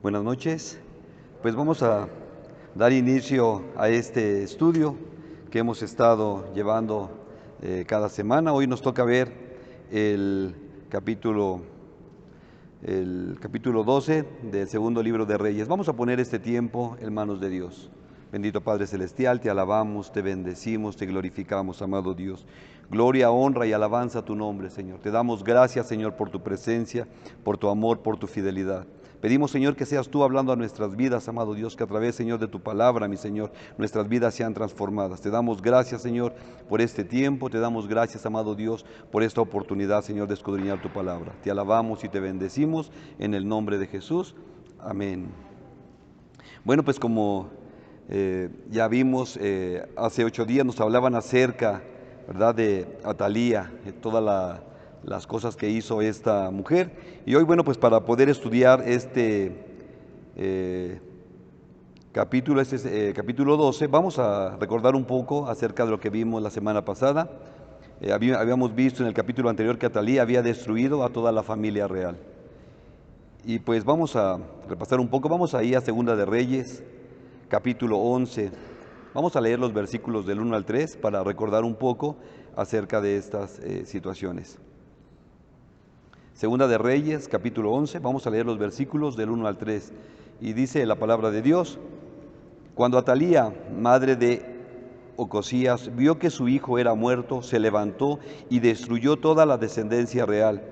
Buenas noches. Pues vamos a dar inicio a este estudio que hemos estado llevando cada semana. Hoy nos toca ver el capítulo, el capítulo 12 del segundo libro de Reyes. Vamos a poner este tiempo en manos de Dios. Bendito Padre Celestial, te alabamos, te bendecimos, te glorificamos, amado Dios. Gloria, honra y alabanza a tu nombre, Señor. Te damos gracias, Señor, por tu presencia, por tu amor, por tu fidelidad. Pedimos, Señor, que seas tú hablando a nuestras vidas, amado Dios, que a través, Señor, de tu palabra, mi Señor, nuestras vidas sean transformadas. Te damos gracias, Señor, por este tiempo. Te damos gracias, amado Dios, por esta oportunidad, Señor, de escudriñar tu palabra. Te alabamos y te bendecimos en el nombre de Jesús. Amén. Bueno, pues como ya vimos, hace 8 días nos hablaban acerca, ¿verdad?, de Atalía, todas las cosas que hizo esta mujer. Y hoy, bueno, pues para poder estudiar este capítulo 12, vamos a recordar un poco acerca de lo que vimos la semana pasada. Habíamos visto en el capítulo anterior que Atalía había destruido a toda la familia real. Y pues vamos a repasar un poco, vamos ahí a Segunda de Reyes, capítulo 11. Vamos a leer los versículos del 1 al 3 para recordar un poco acerca de estas situaciones. Segunda de Reyes, capítulo 11, vamos a leer los versículos del 1 al 3. Y dice la palabra de Dios: Cuando Atalía, madre de Ocosías, vio que su hijo era muerto, se levantó y destruyó toda la descendencia real.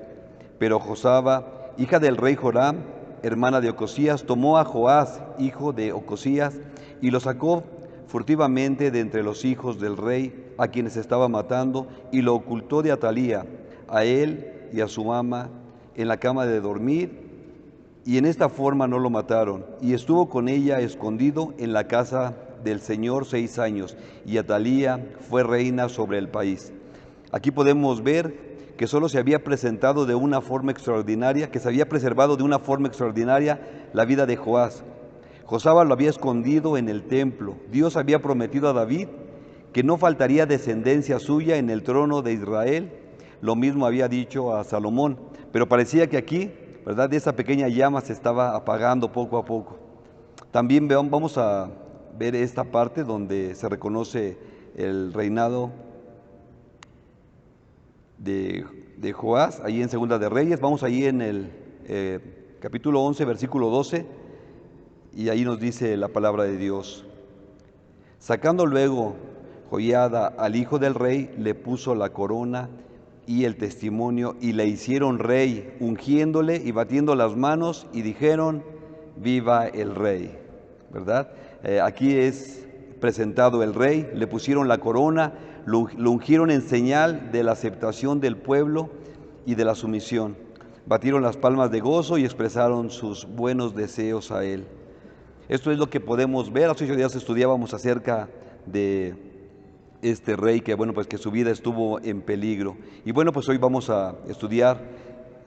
Pero Josaba, hija del rey Joram, hermana de Ocosías, tomó a Joás, hijo de Ocosías, y lo sacó furtivamente de entre los hijos del rey, a quienes estaba matando, y lo ocultó de Atalía, a él y a su ama, en la cama de dormir, y en esta forma no lo mataron. Y estuvo con ella escondido en la casa del Señor 6 años, y Atalía fue reina sobre el país. Aquí podemos ver que solo se había presentado de una forma extraordinaria, que se había preservado de una forma extraordinaria la vida de Joás. Josaba lo había escondido en el templo. Dios había prometido a David que no faltaría descendencia suya en el trono de Israel. Lo mismo había dicho a Salomón, pero parecía que aquí, ¿verdad?, esa pequeña llama se estaba apagando poco a poco. También vamos a ver esta parte donde se reconoce el reinado de Joás, ahí en Segunda de Reyes. Vamos ahí en el capítulo 11, versículo 12, y ahí nos dice la palabra de Dios: Sacando luego Joiada al hijo del rey, le puso la corona y el testimonio, y le hicieron rey, ungiéndole y batiendo las manos, y dijeron: viva el rey, ¿verdad? Aquí es presentado el rey, le pusieron la corona, lo ungieron en señal de la aceptación del pueblo y de la sumisión. Batieron las palmas de gozo y expresaron sus buenos deseos a él. Esto es lo que podemos ver. Hace 8 días estudiábamos acerca de este rey que, bueno, pues que su vida estuvo en peligro. Y bueno, pues hoy vamos a estudiar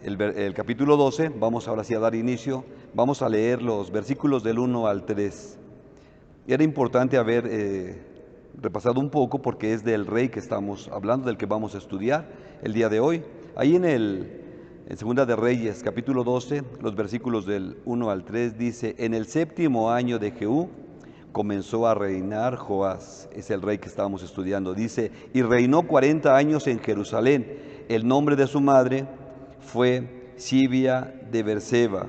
el capítulo 12. Vamos ahora sí a dar inicio. Vamos a leer los versículos del 1 al 3. Era importante haber repasado un poco porque es del rey que estamos hablando, del que vamos a estudiar el día de hoy. Ahí en Segunda de Reyes, capítulo 12, los versículos del 1 al 3 dice: En el 7º año de Jehú comenzó a reinar Joás, es el rey que estábamos estudiando. Dice: y reinó 40 años en Jerusalén. El nombre de su madre fue Sibia de Berseba.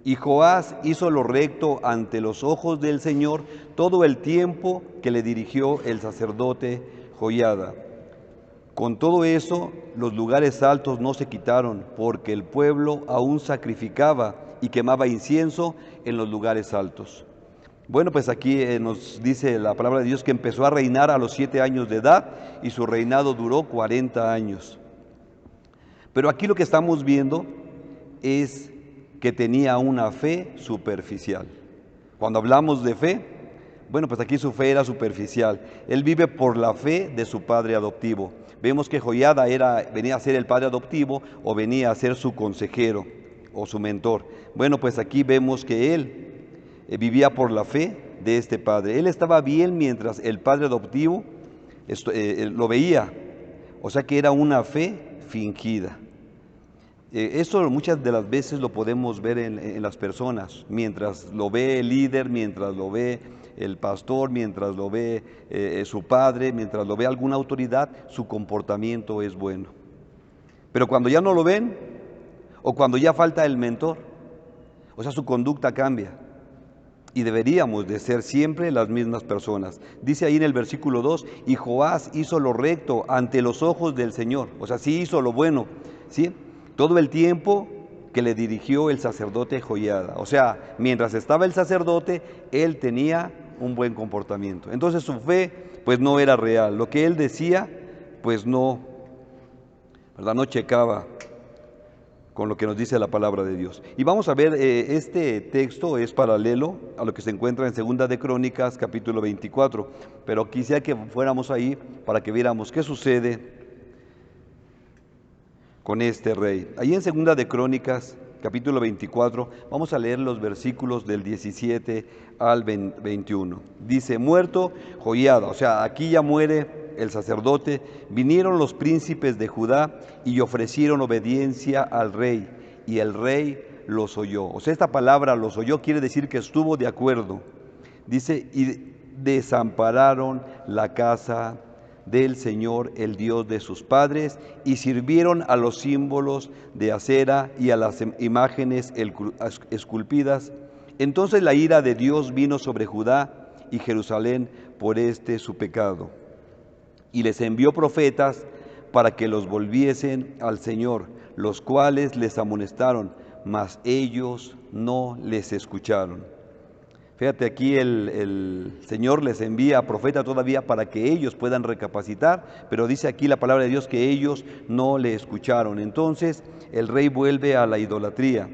Y Joás hizo lo recto ante los ojos del Señor todo el tiempo que le dirigió el sacerdote Joiada. Con todo eso, los lugares altos no se quitaron, porque el pueblo aún sacrificaba y quemaba incienso en los lugares altos. Bueno, pues aquí nos dice la palabra de Dios que empezó a reinar a los 7 años de edad y su reinado duró 40 años. Pero aquí lo que estamos viendo es que tenía una fe superficial. Cuando hablamos de fe, bueno, pues aquí su fe era superficial. Él vive por la fe de su padre adoptivo. Vemos que Joiada venía a ser el padre adoptivo o venía a ser su consejero o su mentor. Bueno, pues aquí vemos que él vivía por la fe de este padre. Él estaba bien mientras el padre adoptivo lo veía. O sea que era una fe fingida. Eso muchas de las veces lo podemos ver en las personas, mientras lo ve el líder, mientras lo ve el pastor, mientras lo ve su padre, mientras lo ve alguna autoridad, su comportamiento es bueno. Pero cuando ya no lo ven, o cuando ya falta el mentor, o sea, su conducta cambia. Y deberíamos de ser siempre las mismas personas. Dice ahí en el versículo 2, y Joás hizo lo recto ante los ojos del Señor. O sea, sí hizo lo bueno, ¿sí? Todo el tiempo que le dirigió el sacerdote Joiada. O sea, mientras estaba el sacerdote, él tenía un buen comportamiento. Entonces su fe, pues no era real. Lo que él decía, pues no, ¿verdad? No checaba con lo que nos dice la palabra de Dios. Y vamos a ver, este texto es paralelo a lo que se encuentra en Segunda de Crónicas, capítulo 24, pero quisiera que fuéramos ahí para que viéramos qué sucede con este rey. Ahí en Segunda de Crónicas, capítulo 24, vamos a leer los versículos del 17 al 21. Dice, muerto Joiada, o sea, aquí ya muere el sacerdote, vinieron los príncipes de Judá y ofrecieron obediencia al rey, y el rey los oyó. O sea, esta palabra los oyó quiere decir que estuvo de acuerdo. Dice, y desampararon la casa del Señor, el Dios de sus padres, y sirvieron a los símbolos de acera y a las imágenes esculpidas. Entonces la ira de Dios vino sobre Judá y Jerusalén por este su pecado. Y les envió profetas para que los volviesen al Señor, los cuales les amonestaron, mas ellos no les escucharon. Fíjate, aquí el Señor les envía a profeta todavía para que ellos puedan recapacitar, pero dice aquí la palabra de Dios que ellos no le escucharon. Entonces el rey vuelve a la idolatría.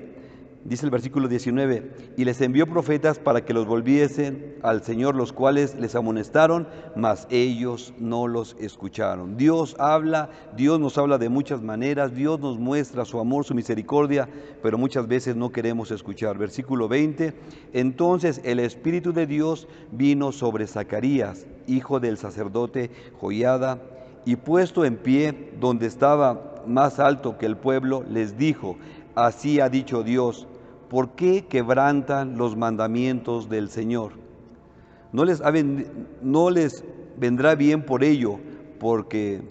Dice el versículo 19, y les envió profetas para que los volviesen al Señor, los cuales les amonestaron, mas ellos no los escucharon. Dios habla, Dios nos habla de muchas maneras, Dios nos muestra su amor, su misericordia, pero muchas veces no queremos escuchar. Versículo 20, entonces el Espíritu de Dios vino sobre Zacarías, hijo del sacerdote Joiada, y puesto en pie donde estaba más alto que el pueblo, les dijo, así ha dicho Dios, ¿por qué quebrantan los mandamientos del Señor? No les vendrá bien por ello, porque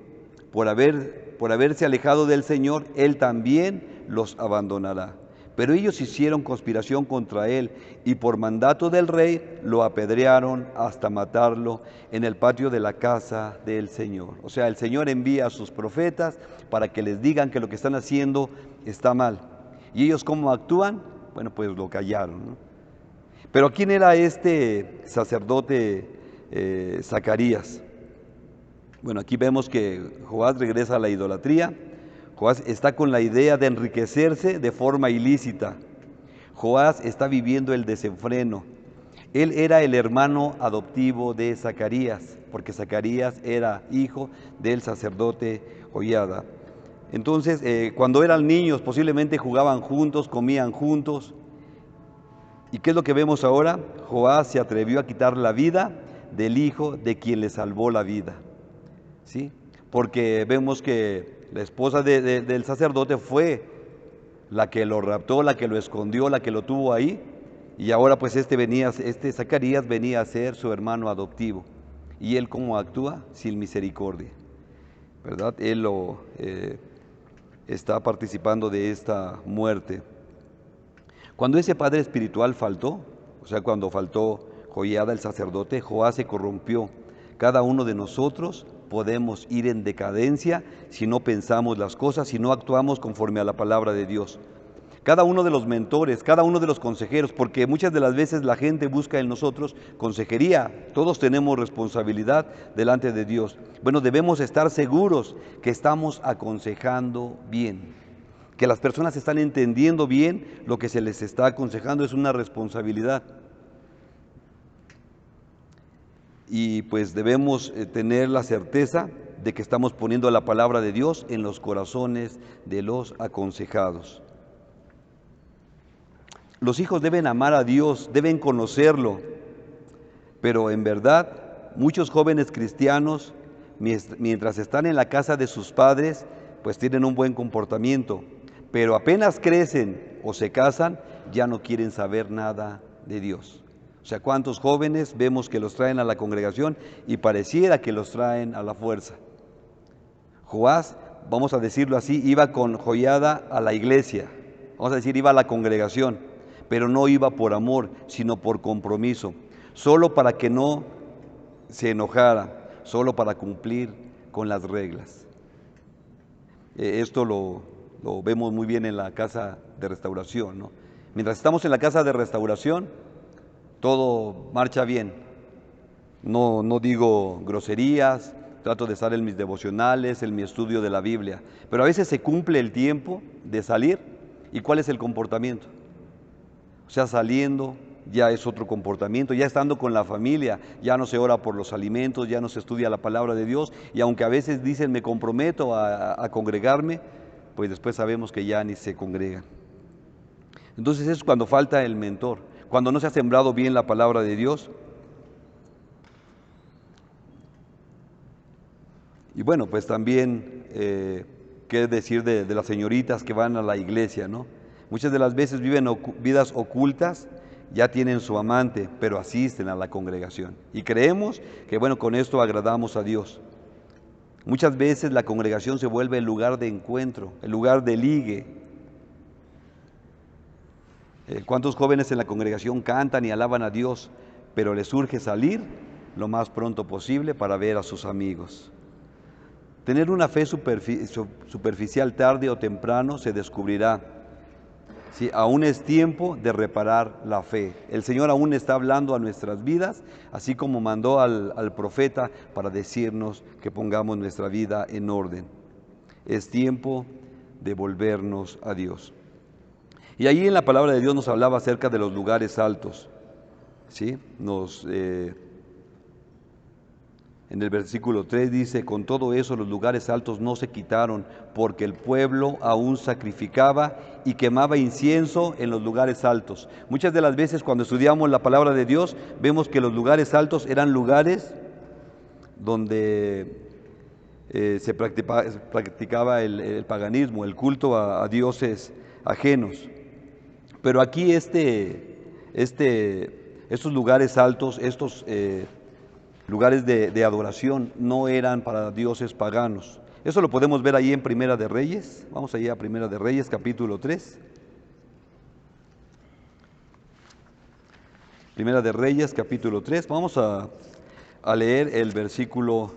por haberse alejado del Señor, Él también los abandonará. Pero ellos hicieron conspiración contra Él y por mandato del rey lo apedrearon hasta matarlo en el patio de la casa del Señor. O sea, el Señor envía a sus profetas para que les digan que lo que están haciendo está mal. ¿Y ellos cómo actúan? Bueno, pues lo callaron, ¿no? Pero ¿quién era este sacerdote Zacarías? Bueno, aquí vemos que Joás regresa a la idolatría. Joás está con la idea de enriquecerse de forma ilícita. Joás está viviendo el desenfreno. Él era el hermano adoptivo de Zacarías, porque Zacarías era hijo del sacerdote Joiada. Entonces, cuando eran niños, posiblemente jugaban juntos, comían juntos. ¿Y qué es lo que vemos ahora? Joás se atrevió a quitar la vida del hijo de quien le salvó la vida, ¿sí? Porque vemos que la esposa del sacerdote fue la que lo raptó, la que lo escondió, la que lo tuvo ahí, y ahora pues este Zacarías venía a ser su hermano adoptivo. ¿Y él cómo actúa? Sin misericordia, ¿verdad? Él está participando de esta muerte. Cuando ese padre espiritual faltó, o sea, cuando faltó Joiada el sacerdote, Joás se corrompió. Cada uno de nosotros podemos ir en decadencia si no pensamos las cosas, si no actuamos conforme a la palabra de Dios. Cada uno de los mentores, cada uno de los consejeros, porque muchas de las veces la gente busca en nosotros consejería, todos tenemos responsabilidad delante de Dios. Bueno, debemos estar seguros que estamos aconsejando bien, que las personas están entendiendo bien lo que se les está aconsejando, es una responsabilidad. Y pues debemos tener la certeza de que estamos poniendo la palabra de Dios en los corazones de los aconsejados. Los hijos deben amar a Dios, deben conocerlo, pero en verdad muchos jóvenes cristianos, mientras están en la casa de sus padres, pues tienen un buen comportamiento, pero apenas crecen o se casan, ya no quieren saber nada de Dios. O sea, ¿cuántos jóvenes vemos que los traen a la congregación y pareciera que los traen a la fuerza? Joás, vamos a decirlo así, iba con Joiada a la iglesia, vamos a decir, iba a la congregación, pero no iba por amor, sino por compromiso, solo para que no se enojara, solo para cumplir con las reglas. Esto lo vemos muy bien en la casa de restauración, ¿no? Mientras estamos en la casa de restauración, todo marcha bien. No digo groserías, trato de estar en mis devocionales, en mi estudio de la Biblia, pero a veces se cumple el tiempo de salir, ¿y cuál es el comportamiento? O sea, saliendo ya es otro comportamiento, ya estando con la familia, ya no se ora por los alimentos, ya no se estudia la palabra de Dios, y aunque a veces dicen me comprometo a congregarme, pues después sabemos que ya ni se congregan. Entonces es cuando falta el mentor, cuando no se ha sembrado bien la palabra de Dios. Y bueno, pues también, qué decir de las señoritas que van a la iglesia, ¿no? Muchas de las veces viven vidas ocultas, ya tienen su amante, pero asisten a la congregación. Y creemos que, bueno, con esto agradamos a Dios. Muchas veces la congregación se vuelve el lugar de encuentro, el lugar de ligue. ¿Cuántos jóvenes en la congregación cantan y alaban a Dios, pero les urge salir lo más pronto posible para ver a sus amigos? Tener una fe superficial tarde o temprano se descubrirá. Sí, aún es tiempo de reparar la fe. El Señor aún está hablando a nuestras vidas, así como mandó al profeta para decirnos que pongamos nuestra vida en orden. Es tiempo de volvernos a Dios. Y ahí en la palabra de Dios nos hablaba acerca de los lugares altos. ¿Sí? En el versículo 3 dice, con todo eso los lugares altos no se quitaron, porque el pueblo aún sacrificaba y quemaba incienso en los lugares altos. Muchas de las veces cuando estudiamos la palabra de Dios, vemos que los lugares altos eran lugares donde se practicaba el paganismo, el culto a dioses ajenos. Pero aquí estos lugares altos, estos lugares de adoración no eran para dioses paganos. Eso lo podemos ver ahí en Primera de Reyes. Vamos allá a Primera de Reyes, capítulo 3. Primera de Reyes, capítulo 3. Vamos a leer el versículo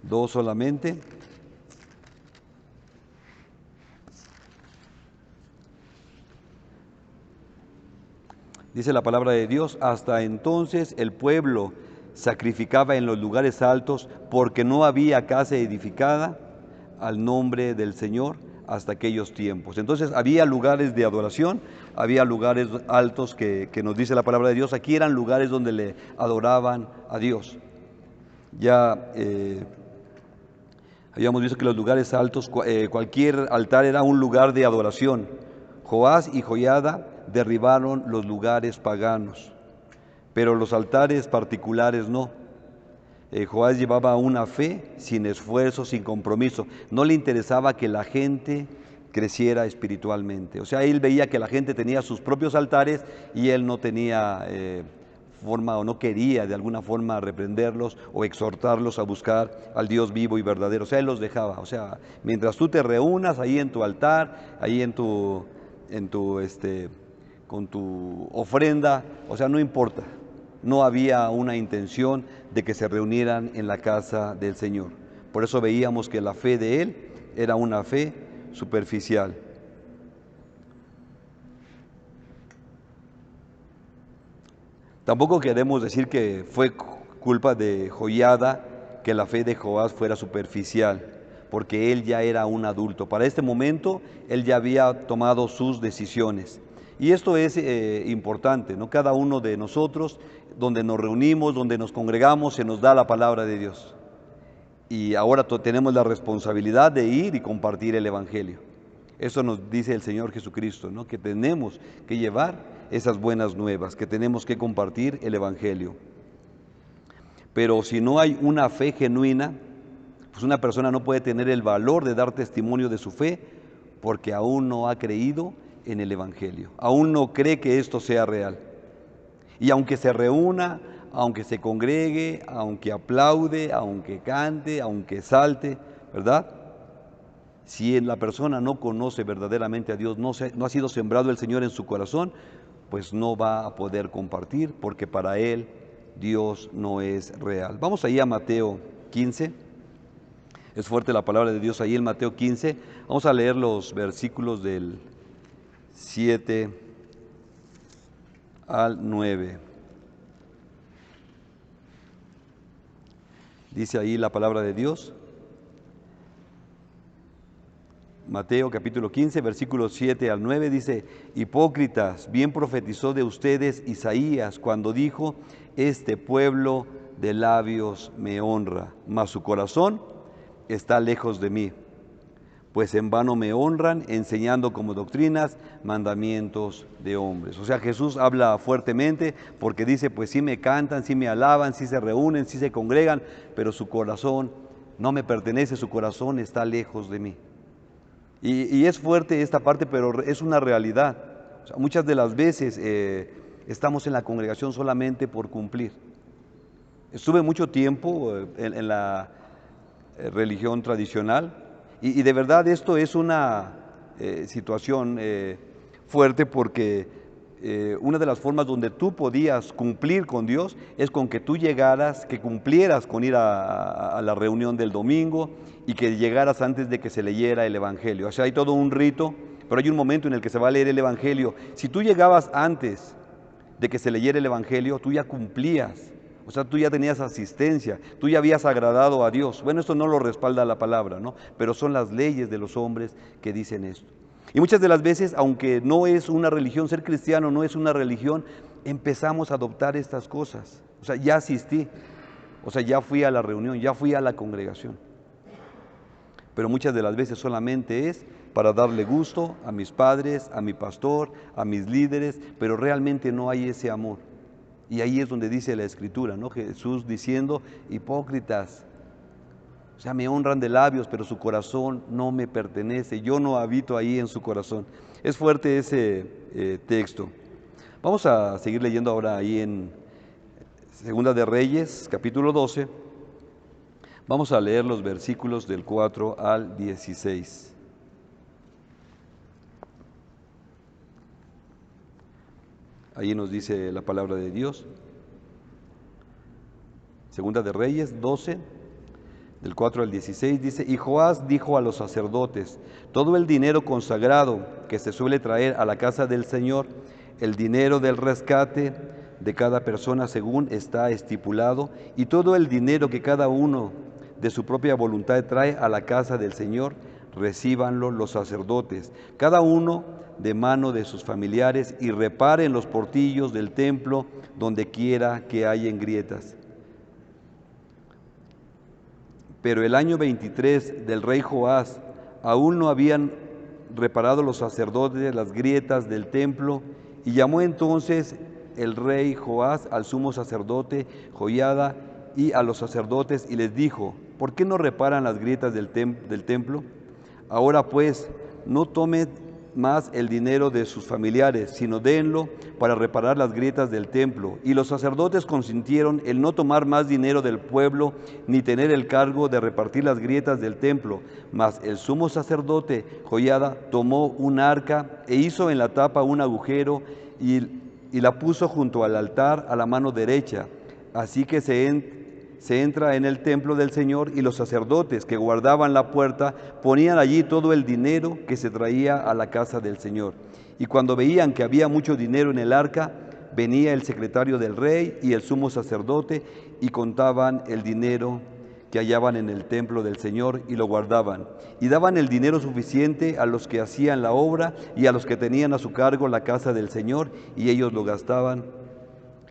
2 solamente. Dice la palabra de Dios, hasta entonces el pueblo sacrificaba en los lugares altos porque no había casa edificada al nombre del Señor hasta aquellos tiempos. Entonces había lugares de adoración, había lugares altos que nos dice la palabra de Dios. Aquí eran lugares donde le adoraban a Dios. Ya habíamos visto que los lugares altos, cualquier altar era un lugar de adoración. Joás y Joiada derribaron los lugares paganos, pero los altares particulares no. Joás llevaba una fe sin esfuerzo, sin compromiso. No le interesaba que la gente creciera espiritualmente. O sea, él veía que la gente tenía sus propios altares y él no tenía forma o no quería de alguna forma reprenderlos o exhortarlos a buscar al Dios vivo y verdadero. O sea, él los dejaba. O sea, mientras tú te reúnas ahí en tu altar, ahí con tu ofrenda, o sea, no importa. No había una intención de que se reunieran en la casa del Señor. Por eso veíamos que la fe de él era una fe superficial. Tampoco queremos decir que fue culpa de Joiada que la fe de Joás fuera superficial, porque él ya era un adulto. Para este momento, él ya había tomado sus decisiones. Y esto es importante, ¿no? Cada uno de nosotros, donde nos reunimos, donde nos congregamos, se nos da la palabra de Dios. Y ahora tenemos la responsabilidad de ir y compartir el Evangelio. Eso nos dice el Señor Jesucristo, ¿no? Que tenemos que llevar esas buenas nuevas, que tenemos que compartir el Evangelio. Pero si no hay una fe genuina, pues una persona no puede tener el valor de dar testimonio de su fe, porque aún no ha creído en el Evangelio, aún no cree que esto sea real. Y aunque se reúna, aunque se congregue, aunque aplaude, aunque cante, aunque salte, ¿verdad? Si la persona no conoce verdaderamente a Dios, no ha sido sembrado el Señor en su corazón, pues no va a poder compartir, porque para él Dios no es real. Vamos ahí a Mateo 15. Es fuerte la palabra de Dios ahí en Mateo 15. Vamos a leer los versículos del 7 al 9. Dice ahí la palabra de Dios. Mateo capítulo 15, versículos 7 al 9 dice: hipócritas, bien profetizó de ustedes Isaías cuando dijo: este pueblo de labios me honra, mas su corazón está lejos de mí, pues en vano me honran, enseñando como doctrinas mandamientos de hombres. O sea, Jesús habla fuertemente porque dice, pues sí me cantan, sí me alaban, sí se reúnen, sí se congregan, pero su corazón no me pertenece, su corazón está lejos de mí. Y es fuerte esta parte, pero es una realidad. O sea, muchas de las veces estamos en la congregación solamente por cumplir. Estuve mucho tiempo en la religión tradicional y de verdad esto es una situación fuerte porque una de las formas donde tú podías cumplir con Dios es con que tú llegaras, que cumplieras con ir a la reunión del domingo y que llegaras antes de que se leyera el Evangelio. O sea, hay todo un rito, pero hay un momento en el que se va a leer el Evangelio. Si tú llegabas antes de que se leyera el Evangelio, tú ya cumplías. O sea, tú ya tenías asistencia, tú ya habías agradado a Dios. Bueno, esto no lo respalda la palabra, ¿no? Pero son las leyes de los hombres que dicen esto. Y muchas de las veces, aunque no es una religión, ser cristiano no es una religión, empezamos a adoptar estas cosas. O sea, ya asistí, o sea, ya fui a la reunión, ya fui a la congregación. Pero muchas de las veces solamente es para darle gusto a mis padres, a mi pastor, a mis líderes, pero realmente no hay ese amor. Y ahí es donde dice la Escritura, ¿no? Jesús diciendo: hipócritas, o sea, me honran de labios, pero su corazón no me pertenece, yo no habito ahí en su corazón. Es fuerte ese texto. Vamos a seguir leyendo ahora ahí en Segunda de Reyes, capítulo 12. Vamos a leer los versículos del 4 al 16. Ahí nos dice la palabra de Dios. Segunda de Reyes 12, del 4 al 16, dice: y Joás dijo a los sacerdotes: todo el dinero consagrado que se suele traer a la casa del Señor, el dinero del rescate de cada persona según está estipulado, y todo el dinero que cada uno de su propia voluntad trae a la casa del Señor, recíbanlo los sacerdotes, cada uno de mano de sus familiares, y reparen los portillos del templo donde quiera que hayan grietas. Pero el año 23 del rey Joás, aún no habían reparado los sacerdotes las grietas del templo, y llamó entonces el rey Joás al sumo sacerdote Joiada y a los sacerdotes y les dijo: ¿por qué no reparan las grietas del templo? Ahora pues, no tomen más el dinero de sus familiares, sino denlo para reparar las grietas del templo. Y los sacerdotes consintieron en no tomar más dinero del pueblo, ni tener el cargo de repartir las grietas del templo. Mas el sumo sacerdote Joiada tomó un arca e hizo en la tapa un agujero y la puso junto al altar a la mano derecha. Así que se entra en el templo del Señor, y los sacerdotes que guardaban la puerta ponían allí todo el dinero que se traía a la casa del Señor. Y cuando veían que había mucho dinero en el arca, venía el secretario del rey y el sumo sacerdote y contaban el dinero que hallaban en el templo del Señor y lo guardaban. Y daban el dinero suficiente a los que hacían la obra y a los que tenían a su cargo la casa del Señor, y ellos lo gastaban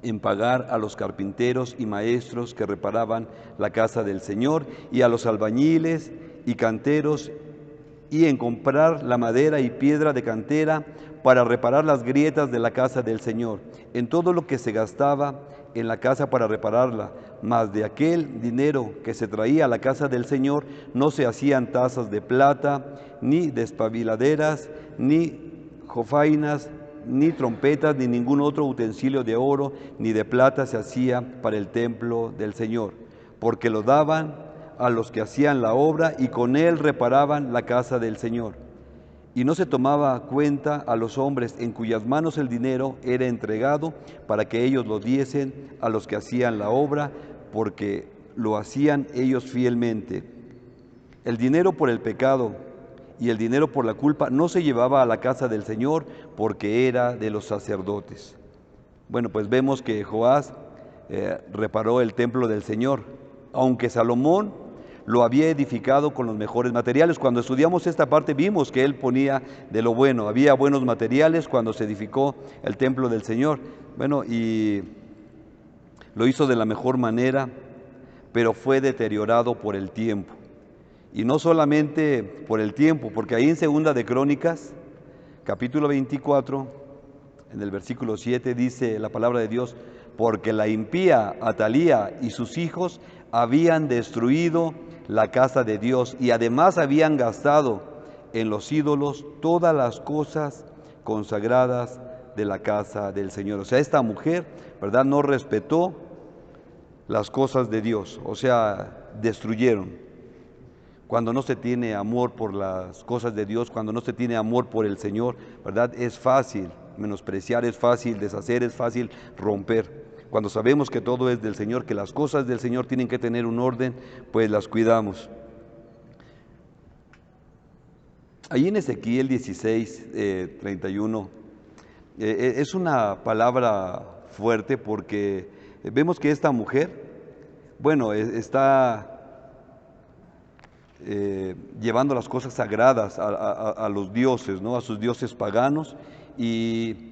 en pagar a los carpinteros y maestros que reparaban la casa del Señor, y a los albañiles y canteros, y en comprar la madera y piedra de cantera para reparar las grietas de la casa del Señor. En todo lo que se gastaba en la casa para repararla, mas de aquel dinero que se traía a la casa del Señor no se hacían tazas de plata, ni despabiladeras, ni jofainas, ni trompetas, ni ningún otro utensilio de oro, ni de plata se hacía para el templo del Señor, porque lo daban a los que hacían la obra y con él reparaban la casa del Señor. Y no se tomaba cuenta a los hombres en cuyas manos el dinero era entregado para que ellos lo diesen a los que hacían la obra, porque lo hacían ellos fielmente. El dinero por el pecado y el dinero por la culpa no se llevaba a la casa del Señor, porque era de los sacerdotes. Bueno, pues vemos que Joás reparó el templo del Señor, aunque Salomón lo había edificado con los mejores materiales. Cuando estudiamos esta parte vimos que él ponía de lo bueno, había buenos materiales cuando se edificó el templo del Señor. Bueno, y lo hizo de la mejor manera, pero fue deteriorado por el tiempo. Y no solamente por el tiempo, porque ahí en Segunda de Crónicas, capítulo 24, en el versículo 7 dice la palabra de Dios: porque la impía Atalía y sus hijos habían destruido la casa de Dios y además habían gastado en los ídolos todas las cosas consagradas de la casa del Señor. O sea, esta mujer, ¿verdad?, no respetó las cosas de Dios, o sea, destruyeron. Cuando no se tiene amor por las cosas de Dios, cuando no se tiene amor por el Señor, ¿verdad?, es fácil menospreciar, es fácil deshacer, es fácil romper. Cuando sabemos que todo es del Señor, que las cosas del Señor tienen que tener un orden, pues las cuidamos. Ahí en Ezequiel 16, 31, es una palabra fuerte porque vemos que esta mujer, bueno, está llevando las cosas sagradas a los dioses, ¿no?, a sus dioses paganos, y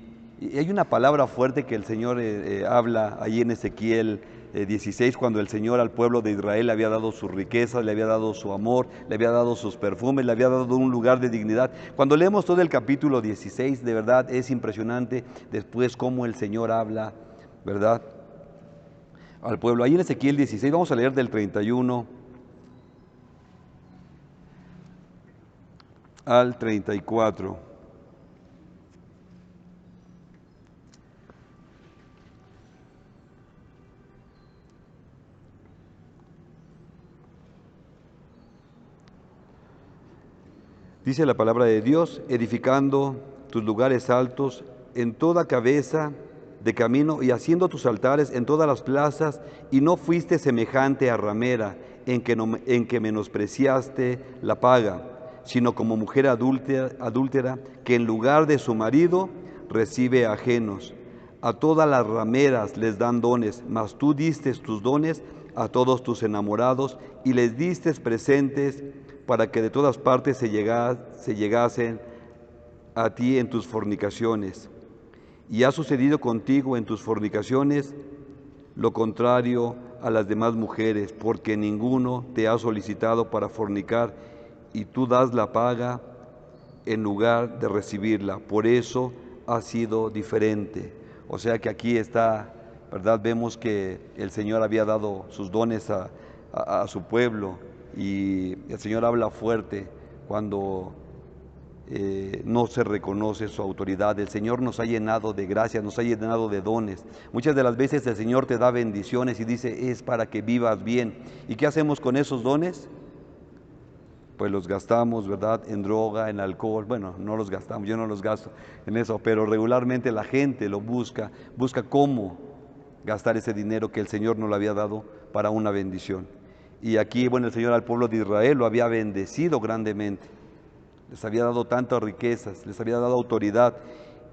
hay una palabra fuerte que el Señor habla ahí en Ezequiel 16, cuando el Señor al pueblo de Israel le había dado sus riquezas, le había dado su amor, le había dado sus perfumes, le había dado un lugar de dignidad. Cuando leemos todo el capítulo 16, de verdad es impresionante después cómo el Señor habla, ¿verdad?, al pueblo. Ahí en Ezequiel 16, vamos a leer del 31 al 34. Dice la palabra de Dios: edificando tus lugares altos en toda cabeza de camino y haciendo tus altares en todas las plazas, y no fuiste semejante a ramera en que menospreciaste la paga, sino como mujer adúltera que en lugar de su marido recibe ajenos. A todas las rameras les dan dones, mas tú diste tus dones a todos tus enamorados y les diste presentes para que de todas partes se llegasen a ti en tus fornicaciones. Y ha sucedido contigo en tus fornicaciones lo contrario a las demás mujeres, porque ninguno te ha solicitado para fornicar, y tú das la paga en lugar de recibirla. Por eso ha sido diferente. O sea que aquí está, ¿verdad? Vemos que el Señor había dado sus dones a su pueblo, y el Señor habla fuerte cuando no se reconoce su autoridad. El Señor nos ha llenado de gracia, nos ha llenado de dones. Muchas de las veces el Señor te da bendiciones y dice: es para que vivas bien. ¿Y qué hacemos con esos dones? Pues los gastamos, ¿verdad?, en droga, en alcohol. Bueno, no los gastamos, yo no los gasto en eso, pero regularmente la gente lo busca cómo gastar ese dinero que el Señor nos lo había dado para una bendición. Y aquí, bueno, el Señor al pueblo de Israel lo había bendecido grandemente, les había dado tantas riquezas, les había dado autoridad.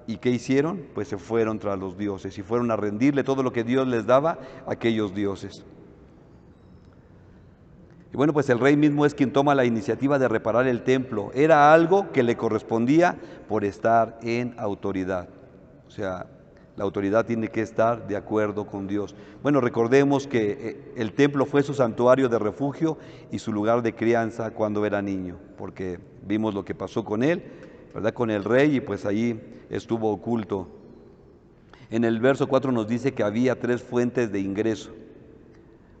¿Y qué hicieron? Pues se fueron tras los dioses y fueron a rendirle todo lo que Dios les daba a aquellos dioses. Y bueno, pues el rey mismo es quien toma la iniciativa de reparar el templo. Era algo que le correspondía por estar en autoridad. O sea, la autoridad tiene que estar de acuerdo con Dios. Bueno, recordemos que el templo fue su santuario de refugio y su lugar de crianza cuando era niño, porque vimos lo que pasó con él, ¿verdad?, con el rey, y pues allí estuvo oculto. En el verso 4 nos dice que había tres fuentes de ingreso.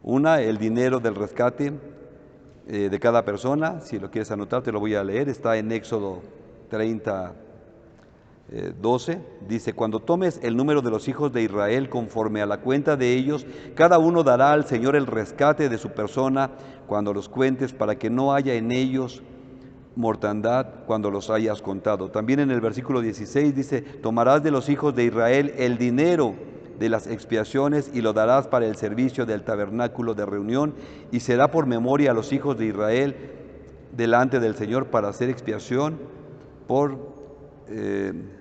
Una, el dinero del rescate de cada persona. Si lo quieres anotar, te lo voy a leer. Está en Éxodo 30, 12. Dice: cuando tomes el número de los hijos de Israel conforme a la cuenta de ellos, cada uno dará al Señor el rescate de su persona cuando los cuentes, para que no haya en ellos mortandad cuando los hayas contado. También en el versículo 16 dice: tomarás de los hijos de Israel el dinero de las expiaciones y lo darás para el servicio del tabernáculo de reunión, y será por memoria a los hijos de Israel delante del Señor para hacer expiación por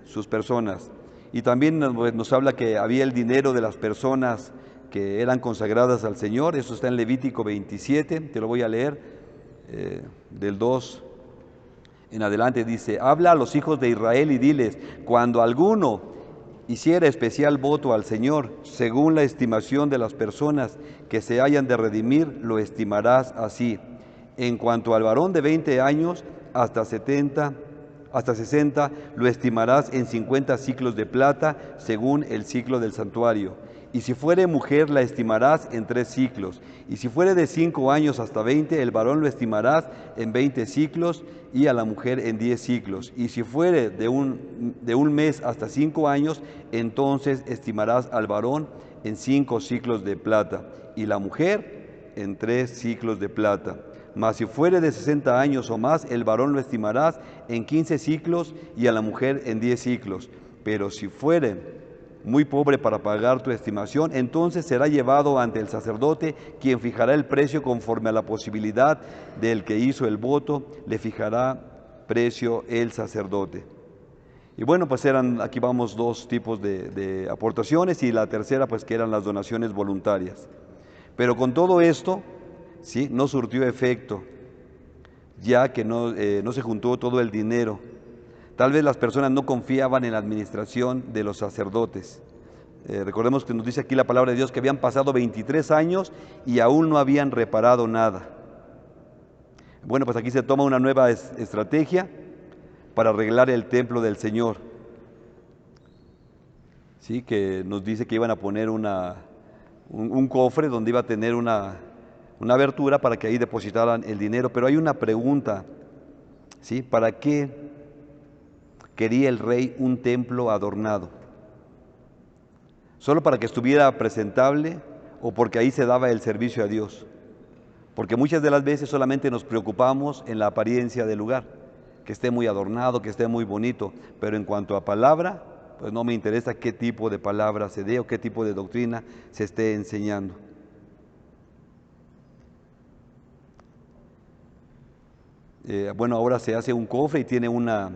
sus personas. Y también nos habla que había el dinero de las personas que eran consagradas al Señor. Eso está en Levítico 27, te lo voy a leer, del 2 en adelante. Dice: habla a los hijos de Israel y diles: cuando alguno hiciera especial voto al Señor, según la estimación de las personas que se hayan de redimir, lo estimarás así. En cuanto al varón de 20 años hasta 60, lo estimarás en 50 siclos de plata, según el siclo del santuario. Y si fuere mujer, la estimarás en 3 siclos. Y si fuere de 5 años hasta 20, el varón lo estimarás en 20 siclos, y a la mujer en 10 siclos. Y si fuere de un mes hasta 5 años, entonces estimarás al varón en 5 siclos de plata, y la mujer en 3 siclos de plata. Mas si fuere de 60 años o más, el varón lo estimarás en 15 siclos, y a la mujer en 10 siclos. Pero si fuere muy pobre para pagar tu estimación, entonces será llevado ante el sacerdote, quien fijará el precio conforme a la posibilidad del que hizo el voto, le fijará precio el sacerdote. Y bueno, pues aquí vamos 2 tipos de aportaciones, y la tercera pues que eran las donaciones voluntarias. Pero con todo esto, ¿sí?, no surtió efecto, ya que no se juntó todo el dinero. Tal vez las personas no confiaban en la administración de los sacerdotes. Recordemos que nos dice aquí la palabra de Dios que habían pasado 23 años y aún no habían reparado nada. Bueno, pues aquí se toma una nueva estrategia para arreglar el templo del Señor. Sí, que nos dice que iban a poner un cofre donde iba a tener una abertura para que ahí depositaran el dinero. Pero hay una pregunta, ¿sí? ¿Para qué quería el rey un templo adornado? ¿Solo para que estuviera presentable o porque ahí se daba el servicio a Dios? Porque muchas de las veces solamente nos preocupamos en la apariencia del lugar, que esté muy adornado, que esté muy bonito, pero en cuanto a palabra, pues no me interesa qué tipo de palabra se dé o qué tipo de doctrina se esté enseñando. Bueno, ahora se hace un cofre y tiene una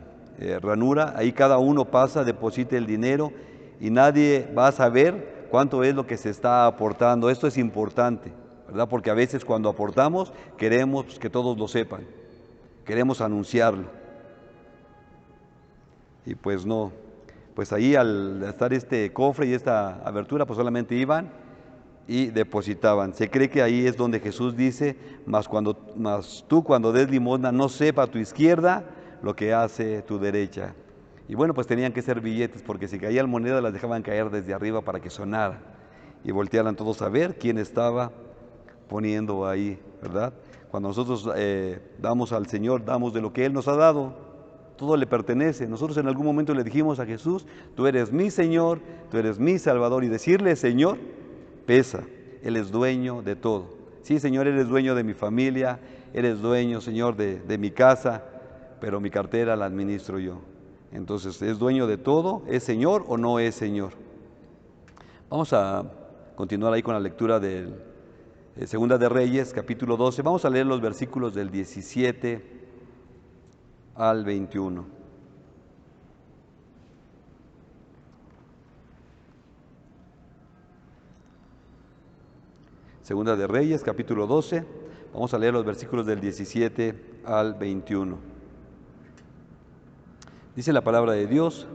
ranura, ahí cada uno pasa, deposita el dinero y nadie va a saber cuánto es lo que se está aportando. Esto es importante, ¿verdad? Porque a veces cuando aportamos queremos que todos lo sepan, queremos anunciarlo. Y pues no, pues ahí al estar este cofre y esta abertura, pues solamente iban y depositaban. Se cree que ahí es donde Jesús dice: mas tú cuando des limosna, no sepa tu izquierda lo que hace tu derecha. Y bueno, pues tenían que ser billetes, porque si caían monedas las dejaban caer desde arriba para que sonara y voltearan todos a ver quién estaba poniendo ahí, ¿verdad? Cuando nosotros damos al Señor, damos de lo que Él nos ha dado, todo le pertenece. Nosotros en algún momento le dijimos a Jesús: tú eres mi Señor, tú eres mi Salvador, y decirle Señor pesa. Él es dueño de todo. Sí, Señor, eres dueño de mi familia, eres dueño, Señor, de mi casa, pero mi cartera la administro yo. Entonces, ¿es dueño de todo? ¿Es Señor o no es Señor? Vamos a continuar ahí con la lectura de Segunda de Reyes, capítulo 12. Vamos a leer los versículos del 17 al 21. Segunda de Reyes, capítulo 12. Vamos a leer los versículos del 17 al 21. Dice la palabra de Dios: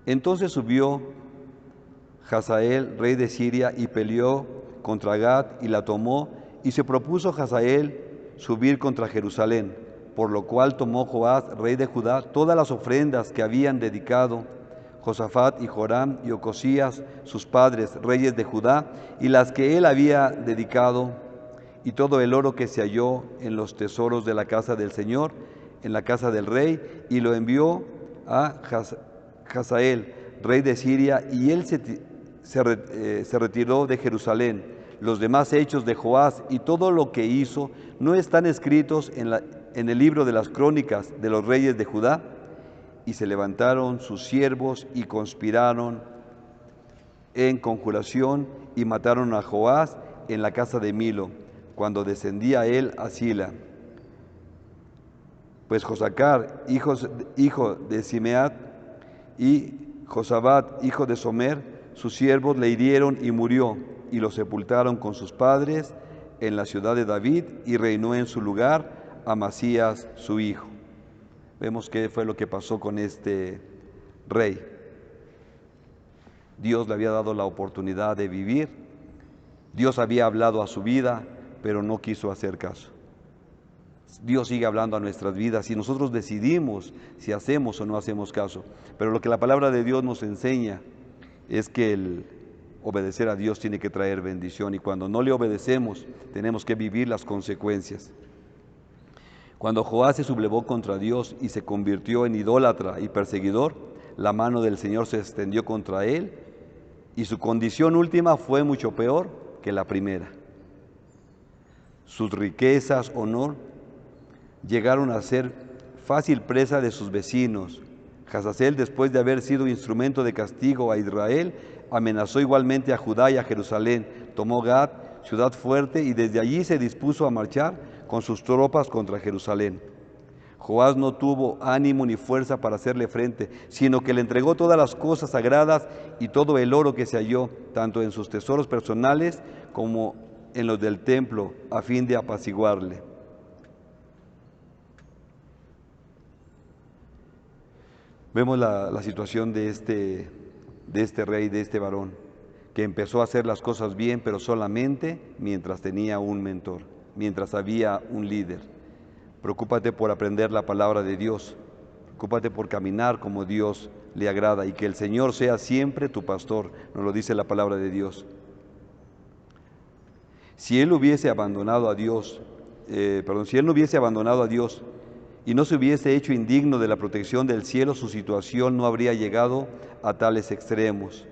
entonces subió Hazael, rey de Siria, y peleó contra Gat y la tomó, y se propuso Hazael subir contra Jerusalén, por lo cual tomó Joás, rey de Judá, todas las ofrendas que habían dedicado Josafat y Joram y Ocosías, sus padres, reyes de Judá, y las que él había dedicado, y todo el oro que se halló en los tesoros de la casa del Señor, en la casa del rey, y lo envió a Hazael, rey de Siria, y él se retiró de Jerusalén. Los demás hechos de Joás y todo lo que hizo no están escritos en el libro de las crónicas de los reyes de Judá. Y se levantaron sus siervos y conspiraron en conjuración y mataron a Joás en la casa de Milo, cuando descendía él a Sila. Pues Josacar, hijo de Simeat, y Josabat, hijo de Somer, sus siervos le hirieron y murió, y lo sepultaron con sus padres en la ciudad de David, y reinó en su lugar Amasías, su hijo. Vemos qué fue lo que pasó con este rey. Dios le había dado la oportunidad de vivir. Dios había hablado a su vida, pero no quiso hacer caso. Dios sigue hablando a nuestras vidas y nosotros decidimos si hacemos o no hacemos caso. Pero lo que la palabra de Dios nos enseña es que el obedecer a Dios tiene que traer bendición, y cuando no le obedecemos tenemos que vivir las consecuencias. Cuando Joás se sublevó contra Dios y se convirtió en idólatra y perseguidor, la mano del Señor se extendió contra él, y su condición última fue mucho peor que la primera. Sus riquezas, honor, llegaron a ser fácil presa de sus vecinos. Hazael, después de haber sido instrumento de castigo a Israel, amenazó igualmente a Judá y a Jerusalén. Tomó Gad, ciudad fuerte, y desde allí se dispuso a marchar con sus tropas contra Jerusalén. Joás no tuvo ánimo ni fuerza para hacerle frente, sino que le entregó todas las cosas sagradas y todo el oro que se halló, tanto en sus tesoros personales como en los del templo, a fin de apaciguarle. Vemos la situación de este rey, de este varón, que empezó a hacer las cosas bien, pero solamente mientras tenía un mentor, mientras había un líder. Preocúpate por aprender la palabra de Dios, preocúpate por caminar como Dios le agrada, y que el Señor sea siempre tu pastor, nos lo dice la palabra de Dios. Si él hubiese abandonado a Dios, si él no hubiese abandonado a Dios y no se hubiese hecho indigno de la protección del cielo, su situación no habría llegado a tales extremos.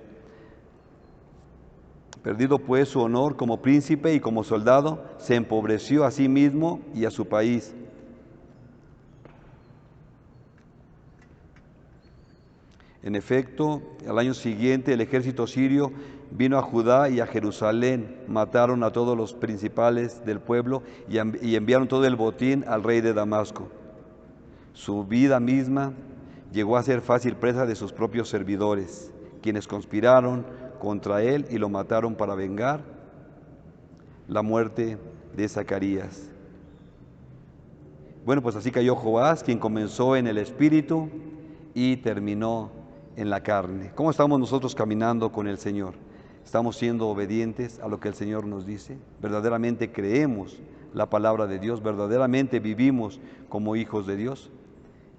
Perdido pues su honor como príncipe y como soldado, se empobreció a sí mismo y a su país. En efecto, al año siguiente el ejército sirio vino a Judá y a Jerusalén, mataron a todos los principales del pueblo y enviaron todo el botín al rey de Damasco. Su vida misma llegó a ser fácil presa de sus propios servidores, quienes conspiraron contra él y lo mataron para vengar la muerte de Zacarías. Bueno, pues así cayó Joás, quien comenzó en el espíritu y terminó en la carne. ¿Cómo estamos nosotros caminando con el Señor? ¿Estamos siendo obedientes a lo que el Señor nos dice? ¿Verdaderamente creemos la palabra de Dios? ¿Verdaderamente vivimos como hijos de Dios?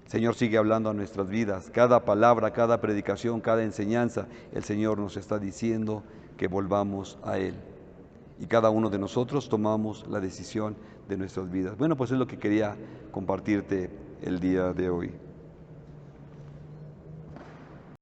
El Señor sigue hablando a nuestras vidas. Cada palabra, cada predicación, cada enseñanza, el Señor nos está diciendo que volvamos a Él. Y cada uno de nosotros tomamos la decisión de nuestras vidas. Bueno, pues es lo que quería compartirte el día de hoy.